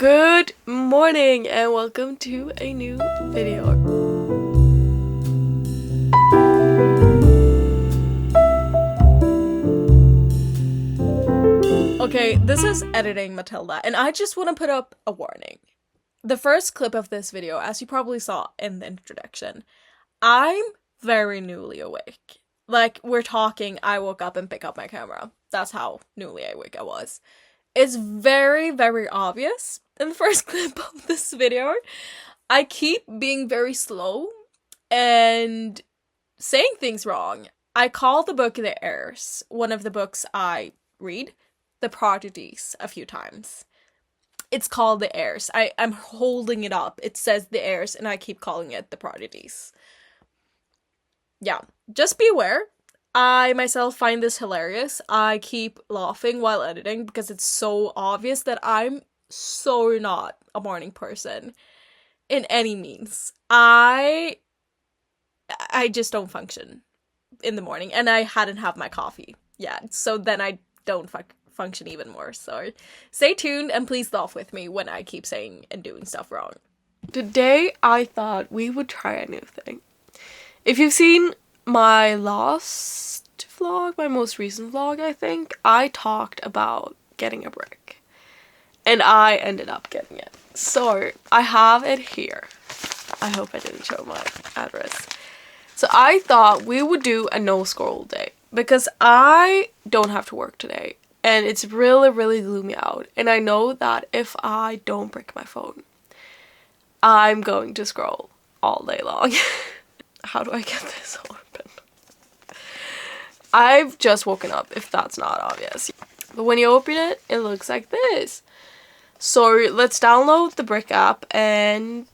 Good morning and welcome to a new video. Okay, this is editing Mathilda, and I just want to put up a warning. The first clip of this video, as you probably saw in the introduction, I'm very newly awake. Like, we're talking, I woke up and pick up my camera. That's how newly awake I was. It's very, very obvious in the first clip of this video. I keep being very slow and saying things wrong. I call the book The Heirs, one of the books I read, The Prodigies, a few times. It's called The Heirs. I'm holding it up. It says The Heirs, and I keep calling it The Prodigies. Yeah, just be aware. I myself find this hilarious. I keep laughing while editing because it's so obvious that I'm so not a morning person in any means. I just don't function in the morning, and I hadn't had my coffee yet, so then I don't function even more. So stay tuned and please laugh with me when I keep saying and doing stuff wrong. Today I thought we would try a new thing. If you've seen my last vlog, my most recent vlog, I think, I talked about getting a brick. And I ended up getting it. So, I have it here. I hope I didn't show my address. So, I thought we would do a no-scroll day. Because I don't have to work today. And it's really, really gloomy out. And I know that if I don't brick my phone, I'm going to scroll all day long. How do I get this open? I've just woken up, if that's not obvious. But when you open it, it looks like this. So let's download the Brick app and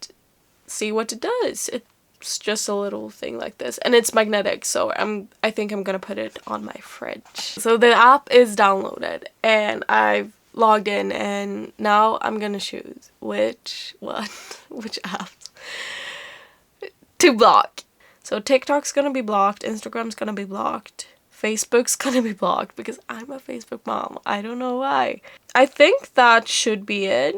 see what it does. It's just a little thing like this. And it's magnetic, so I think I'm gonna put it on my fridge. So the app is downloaded and I've logged in, and now I'm gonna choose which app to block. So TikTok's gonna be blocked, Instagram's gonna be blocked, Facebook's gonna be blocked because I'm a Facebook mom. I don't know why. I think that should be it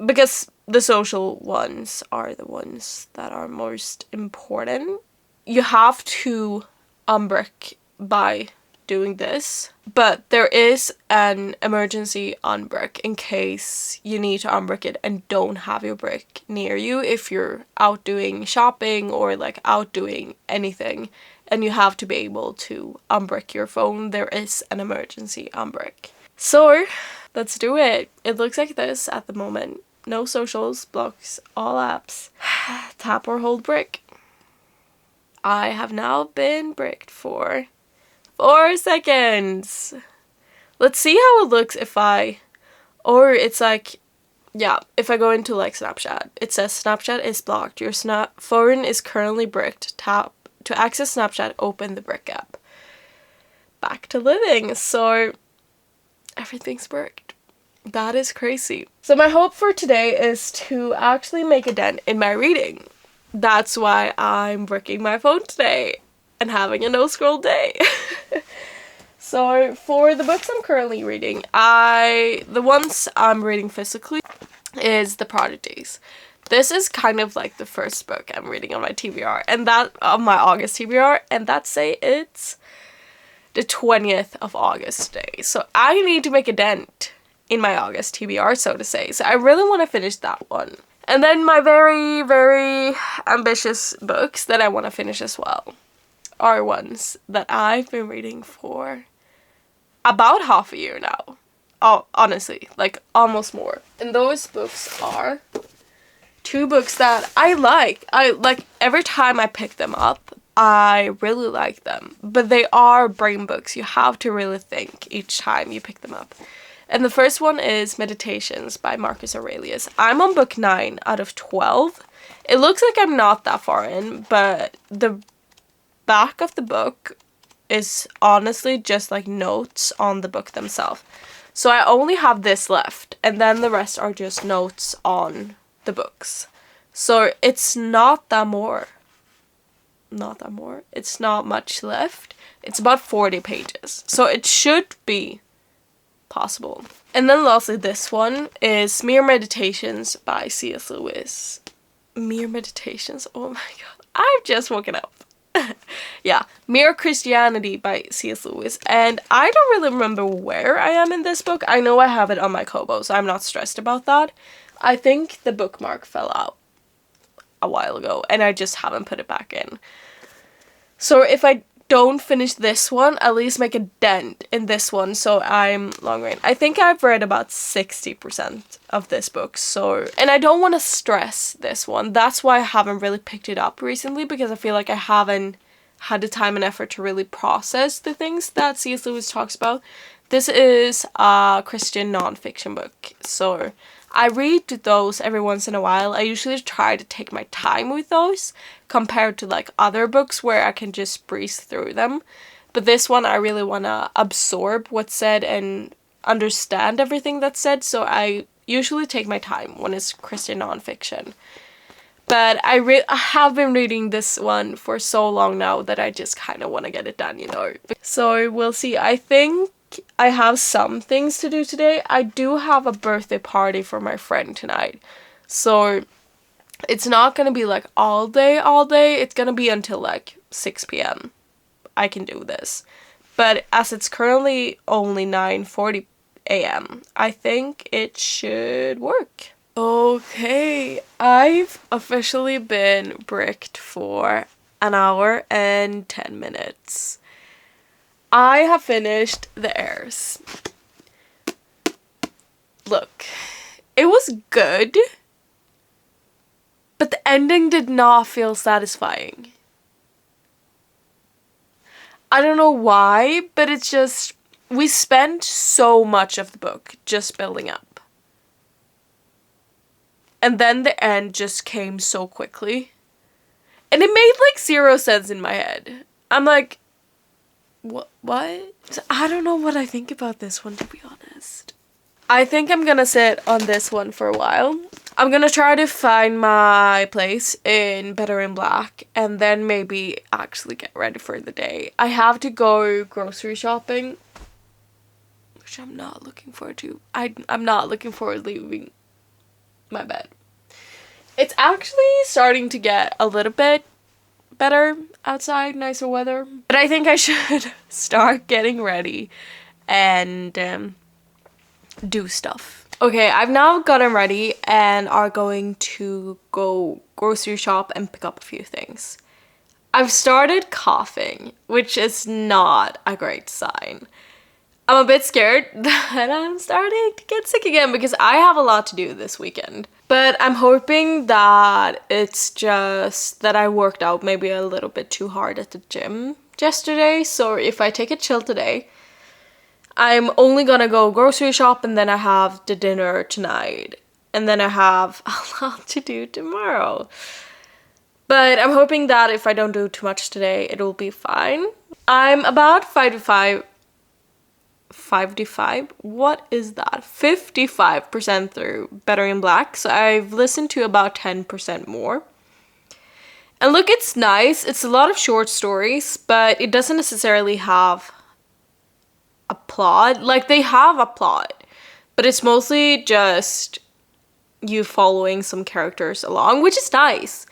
because the social ones are the ones that are most important. You have to unbrick by doing this, but there is an emergency unbrick in case you need to unbrick it and don't have your brick near you if you're out doing shopping or like out doing anything and you have to be able to unbrick your phone. There is an emergency unbrick. So let's do it. It looks like this at the moment. No socials, blocks all apps. Tap or hold brick. I have now been bricked for 4 seconds. Let's see how it looks if or it's like, yeah, if I go into like Snapchat. It says Snapchat is blocked. Your phone is currently bricked. Tap to access Snapchat, open the Brick app. Back to living. So everything's bricked. That is crazy. So my hope for today is to actually make a dent in my reading. That's why I'm bricking my phone today and having a no-scroll day. So for the books I'm currently reading, the ones I'm reading physically is The Prodigies. This is kind of like the first book I'm reading on my TBR, and that on my August TBR, and that's say it's the 20th of August today. So I need to make a dent in my August TBR, so to say. So I really want to finish that one. And then my very, very ambitious books that I want to finish as well are ones that I've been reading for about half a year now. Oh, honestly, like almost more. And those books are 2 books that I like. I like every time I pick them up, I really like them. But they are brain books. You have to really think each time you pick them up. And the first one is Meditations by Marcus Aurelius. I'm on book 9 out of 12. It looks like I'm not that far in, but the back of the book is honestly just like notes on the book themselves. So I only have this left, and then the rest are just notes on the books. So it's not that more. It's not much left. It's about 40 pages. So it should be possible. And then lastly, this one is Mere Meditations by C.S. Lewis. Mere Meditations? Oh my god. I've just woken up. Yeah, Mere Christianity by C.S. Lewis. And I don't really remember where I am in this book. I know I have it on my Kobo, so I'm not stressed about that. I think the bookmark fell out a while ago, and I just haven't put it back in. So if I don't finish this one, at least make a dent in this one, so I'm long range. I think I've read about 60% of this book, so, and I don't want to stress this one. That's why I haven't really picked it up recently, because I feel like I haven't had the time and effort to really process the things that C.S. Lewis talks about. This is a Christian nonfiction book, so I read those every once in a while. I usually try to take my time with those compared to like other books where I can just breeze through them. But this one I really want to absorb what's said and understand everything that's said, so I usually take my time when it's Christian nonfiction. But I have been reading this one for so long now that I just kind of want to get it done, you know. So we'll see. I think I have some things to do today. I do have a birthday party for my friend tonight. So it's not going to be like all day. It's going to be until like 6 p.m. I can do this. But as it's currently only 9:40 a.m., I think it should work. Okay, I've officially been bricked for an hour and 10 minutes. I have finished the heirs. Look, it was good, but the ending did not feel satisfying. I don't know why, but it's just, we spent so much of the book just building up. And then the end just came so quickly. And it made like 0 sense in my head. I'm like, what? I don't know what I think about this one, to be honest. I think I'm gonna sit on this one for a while. I'm gonna try to find my place in Better in Black and then maybe actually get ready for the day. I have to go grocery shopping, which I'm not looking forward to. I'm not looking forward to leaving my bed. It's actually starting to get a little bit better outside, nicer weather. But I think I should start getting ready and do stuff. Okay, I've now gotten ready and are going to go grocery shop and pick up a few things. I've started coughing, which is not a great sign. I'm a bit scared that I'm starting to get sick again because I have a lot to do this weekend. But I'm hoping that it's just that I worked out maybe a little bit too hard at the gym yesterday. So if I take it chill today, I'm only gonna go grocery shop and then I have the dinner tonight. And then I have a lot to do tomorrow. But I'm hoping that if I don't do too much today, it'll be fine. I'm about 55, what is that? 55% through Better in Black. So I've listened to about 10% more. And look, it's nice. It's a lot of short stories, but it doesn't necessarily have a plot. Like, they have a plot, but it's mostly just you following some characters along, which is nice,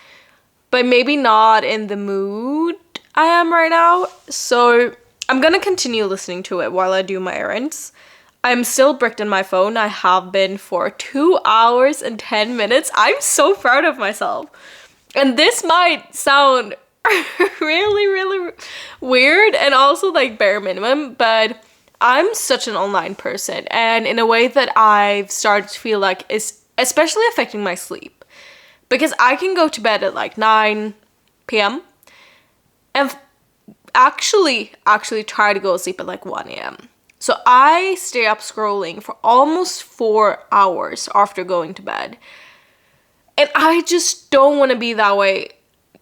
but maybe not in the mood I am right now. So I'm gonna continue listening to it while I do my errands. I'm still bricked on my phone. I have been for 2 hours and 10 minutes. I'm so proud of myself. And this might sound really weird and also like bare minimum, but I'm such an online person, and in a way that I've started to feel like is especially affecting my sleep, because I can go to bed at like 9 p.m. and actually try to go to sleep at like 1 a.m. So I stay up scrolling for almost 4 hours after going to bed. And I just don't want to be that way.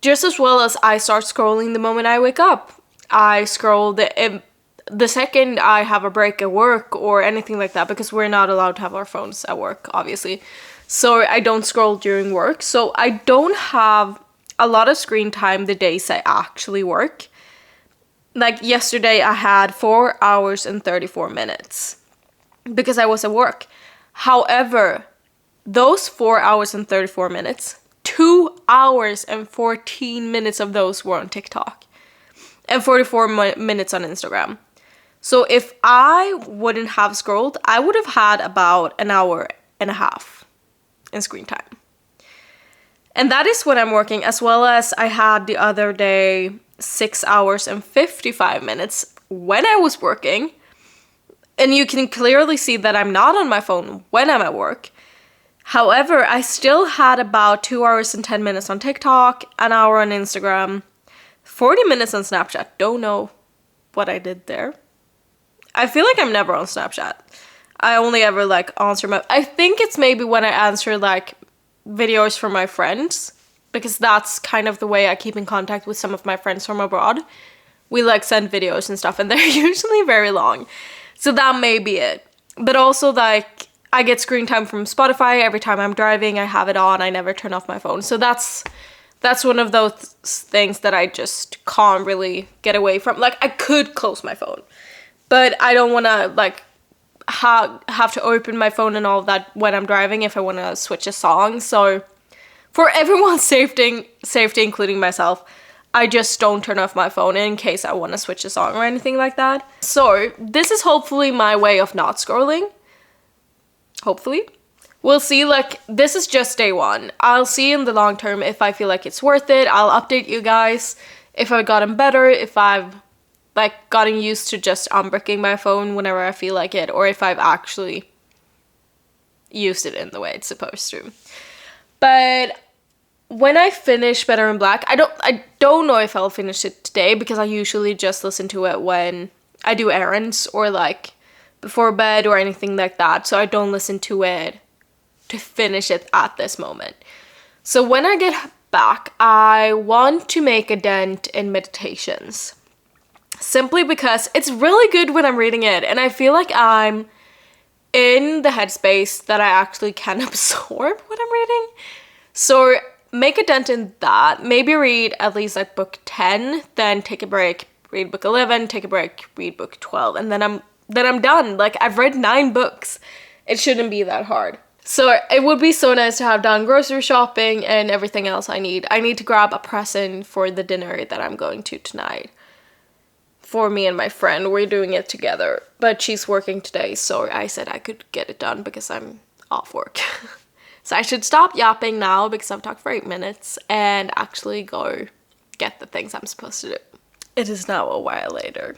Just as well as I start scrolling the moment I wake up. I scroll the second I have a break at work or anything like that, because we're not allowed to have our phones at work, obviously. So I don't scroll during work. So I don't have a lot of screen time the days I actually work. Like yesterday I had 4 hours and 34 minutes. because I was at work. However, those 4 hours and 34 minutes, 2 hours and 14 minutes of those were on TikTok and 44 minutes on Instagram. So if I wouldn't have scrolled, I would have had about an hour and a half in screen time. And that is when I'm working, as well as I had the other day 6 hours and 55 minutes when I was working. And you can clearly see that I'm not on my phone when I'm at work. However, I still had about 2 hours and 10 minutes on TikTok, an hour on Instagram, 40 minutes on Snapchat. Don't know what I did there. I feel like I'm never on Snapchat. I only ever like answer I think it's maybe when I answer like videos from my friends, because that's kind of the way I keep in contact with some of my friends from abroad. We like send videos and stuff, and they're usually very long. So that may be it. But also like I get screen time from Spotify every time I'm driving. I have it on. I never turn off my phone. So that's one of those things that I just can't really get away from. Like I could close my phone, but I don't want to like have to open my phone and all of that when I'm driving if I want to switch a song. So for everyone's safety, including myself, I just don't turn off my phone in case I want to switch a song or anything like that. So this is hopefully my way of not scrolling. Hopefully. We'll see. Like, this is just day one. I'll see in the long term if I feel like it's worth it. I'll update you guys if I've gotten better, if I've like gotten used to just unbricking my phone whenever I feel like it, or if I've actually used it in the way it's supposed to. But when I finish Better in Black, I don't know if I'll finish it today, because I usually just listen to it when I do errands or like before bed or anything like that. So I don't listen to it to finish it at this moment. So when I get back, I want to make a dent in meditations. Simply because it's really good when I'm reading it, and I feel like I'm in the headspace that I actually can absorb what I'm reading. So make a dent in that. Maybe read at least like book 10, then take a break, read book 11, take a break, read book 12, and then I'm done. Like, I've read 9 books. It shouldn't be that hard. So it would be so nice to have done grocery shopping and everything else I need. I need to grab a present for the dinner that I'm going to tonight. For me and my friend, we're doing it together, but she's working today, so I said I could get it done because I'm off work. So I should stop yapping now because I've talked for 8 minutes and actually go get the things I'm supposed to do. It is now a while later.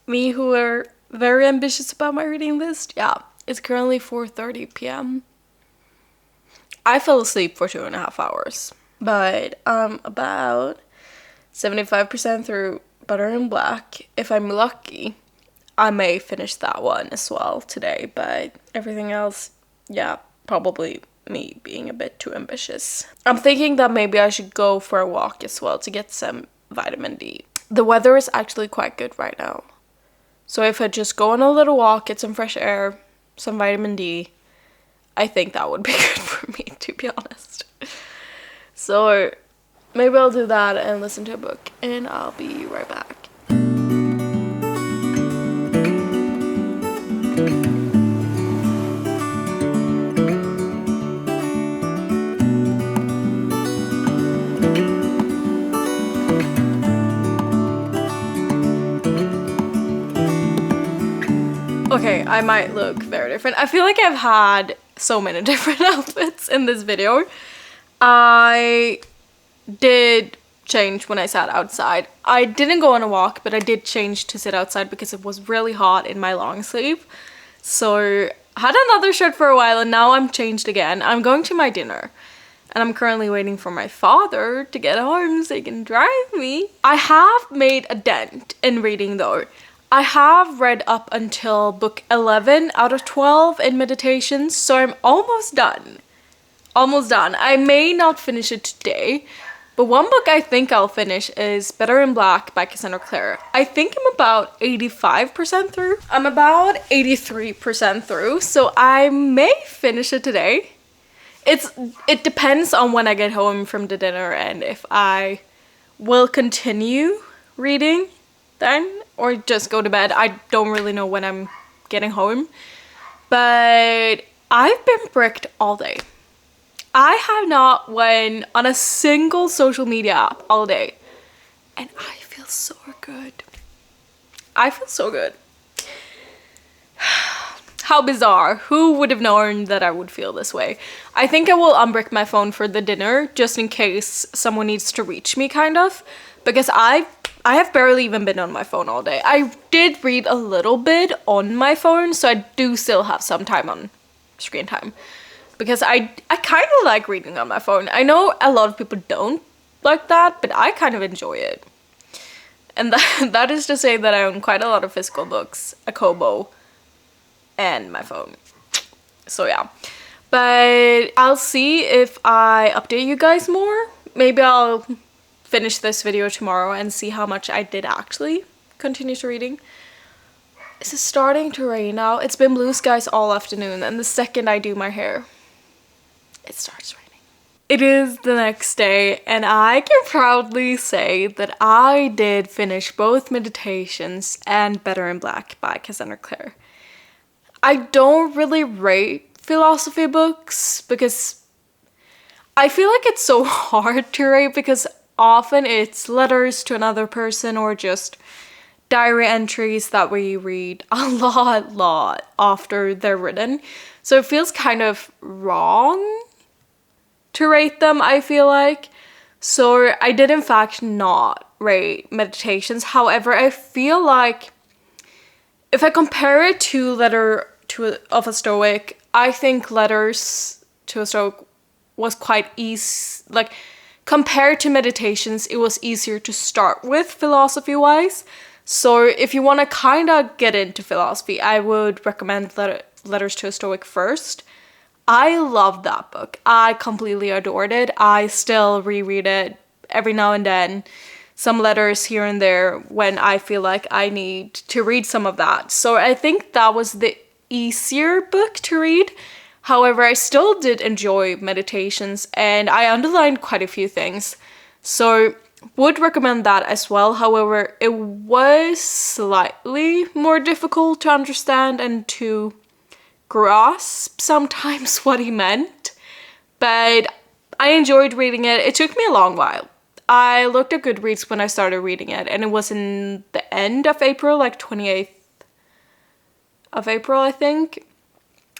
Me, who are very ambitious about my reading list, yeah, it's currently 4:30 p.m. I fell asleep for 2.5 hours, but I'm about 75% through Butter and Black. If I'm lucky, I may finish that one as well today, but everything else, yeah, probably me being a bit too ambitious. I'm thinking that maybe I should go for a walk as well to get some vitamin D. The weather is actually quite good right now. So if I just go on a little walk, get some fresh air, some vitamin D, I think that would be good for me, to be honest. So maybe I'll do that and listen to a book, and I'll be right back. Okay, I might look very different. I feel like I've had so many different outfits in this video. I did change when I sat outside. I didn't go on a walk, but I did change to sit outside because it was really hot in my long sleeve. So I had another shirt for a while, and now I'm changed again. I'm going to my dinner, and I'm currently waiting for my father to get home so he can drive me. I have made a dent in reading though. I have read up until book 11 out of 12 in meditations, so I'm almost done. Almost done. I may not finish it today, but one book I think I'll finish is Better in Black by Cassandra Clare. I think I'm about 85% through. I'm about 83% through, so I may finish it today. It depends on when I get home from the dinner and if I will continue reading then or just go to bed. I don't really know when I'm getting home, But I've been bricked all day. I have not went on a single social media app all day. And I feel so good. I feel so good. How bizarre. Who would have known that I would feel this way? I think I will unbrick my phone for the dinner just in case someone needs to reach me, kind of. Because I have barely even been on my phone all day. I did read a little bit on my phone, so I do still have some time on screen time. Because I kind of like reading on my phone. I know a lot of people don't like that, but I kind of enjoy it. And that is to say that I own quite a lot of physical books, a Kobo, and my phone. So yeah. But I'll see if I update you guys more. Maybe I'll finish this video tomorrow and see how much I did actually continue to reading. Is it starting to rain now? It's been blue skies all afternoon, and the second I do my hair, it starts raining. It is the next day, and I can proudly say that I did finish both Meditations and Better in Black by Cassandra Clare. I don't really rate philosophy books because I feel like it's so hard to rate because often it's letters to another person or just diary entries that we read a lot after they're written. So it feels kind of wrong to rate them, I feel like. So I did in fact not rate Meditations. However, I feel like if I compare it to Letter of a Stoic, I think Letters to a Stoic was quite easy. Like, compared to Meditations, it was easier to start with philosophy-wise. So if you want to kind of get into philosophy, I would recommend Letters to a Stoic first. I loved that book. I completely adored it. I still reread it every now and then. Some letters here and there when I feel like I need to read some of that. So I think that was the easier book to read. However, I still did enjoy Meditations and I underlined quite a few things. So would recommend that as well. However, it was slightly more difficult to understand and to grasp sometimes what he meant. But I enjoyed reading it. It took me a long while. I looked at Goodreads when I started reading it and it was in the end of April, like 28th of April, I think.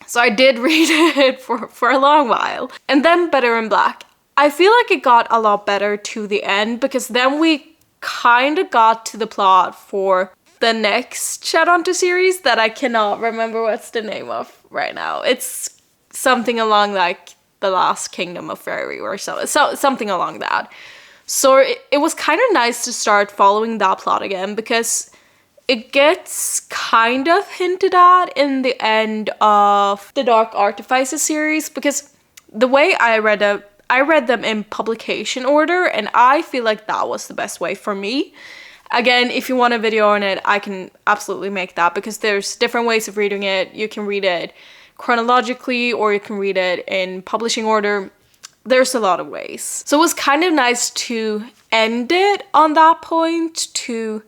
So I did read it for a long while. And then Better in Black. I feel like it got a lot better to the end because then we kind of got to the plot for the next Shadowhunter series that I cannot remember what's the name of right now. It's something along like The Last Kingdom of Fairy or so something along that. So it was kind of nice to start following that plot again because it gets kind of hinted at in the end of the Dark Artifices series because the way I read them in publication order and I feel like that was the best way for me. Again, if you want a video on it, I can absolutely make that because there's different ways of reading it. You can read it chronologically or you can read it in publishing order. There's a lot of ways. So it was kind of nice to end it on that point to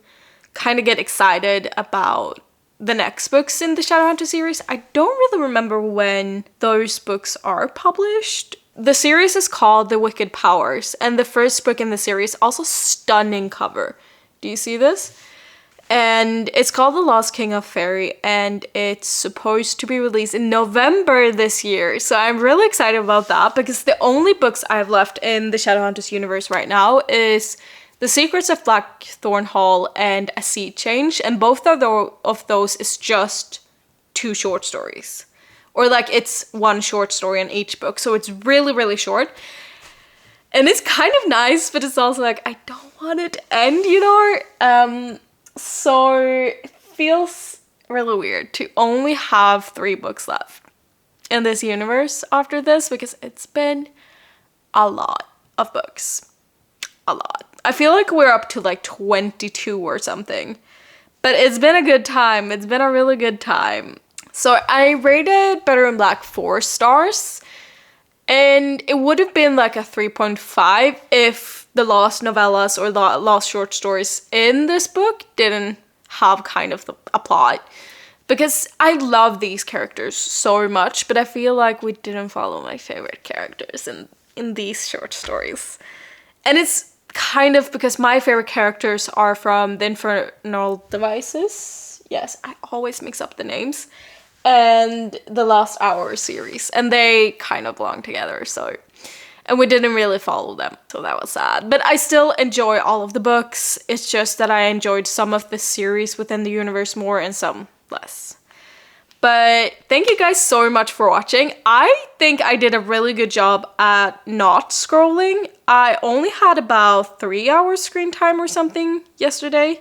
kind of get excited about the next books in the Shadowhunter series. I don't really remember when those books are published. The series is called The Wicked Powers, and the first book in the series, also stunning cover. Do you see this? And it's called The Lost King of Fairy, and it's supposed to be released in November this year. So I'm really excited about that because the only books I have left in the Shadowhunters universe right now is The Secrets of Blackthorn Hall and A Sea Change, and both of those is just 2 short stories. Or like it's 1 short story in each book, so it's really, really short. And it's kind of nice, but it's also like, I don't want it to end, you know? So it feels really weird to only have 3 books left in this universe after this because it's been a lot of books. A lot. I feel like we're up to like 22 or something. But it's been a good time. It's been a really good time. So I rated Better in Black 4 stars. And it would have been like a 3.5 if the lost novellas or the lost short stories in this book didn't have kind of a plot. because I love these characters so much, but I feel like we didn't follow my favorite characters in these short stories. And it's kind of because my favorite characters are from the Infernal Devices. Yes, I always mix up the names. And the Last Hour series. And they kind of belong together, so... And we didn't really follow them, so that was sad. But I still enjoy all of the books. It's just that I enjoyed some of the series within the universe more and some less. But thank you guys so much for watching. I think I did a really good job at not scrolling. I only had about 3 hours screen time or something yesterday.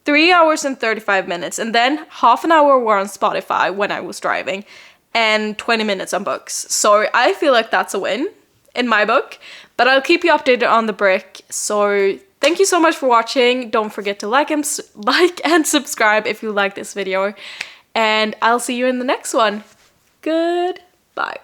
3 hours and 35 minutes. And then half an hour were on Spotify when I was driving. And 20 minutes on books. So I feel like that's a win in my book. But I'll keep you updated on the brick. So thank you so much for watching. Don't forget to like and subscribe if you like this video. And I'll see you in the next one. Goodbye.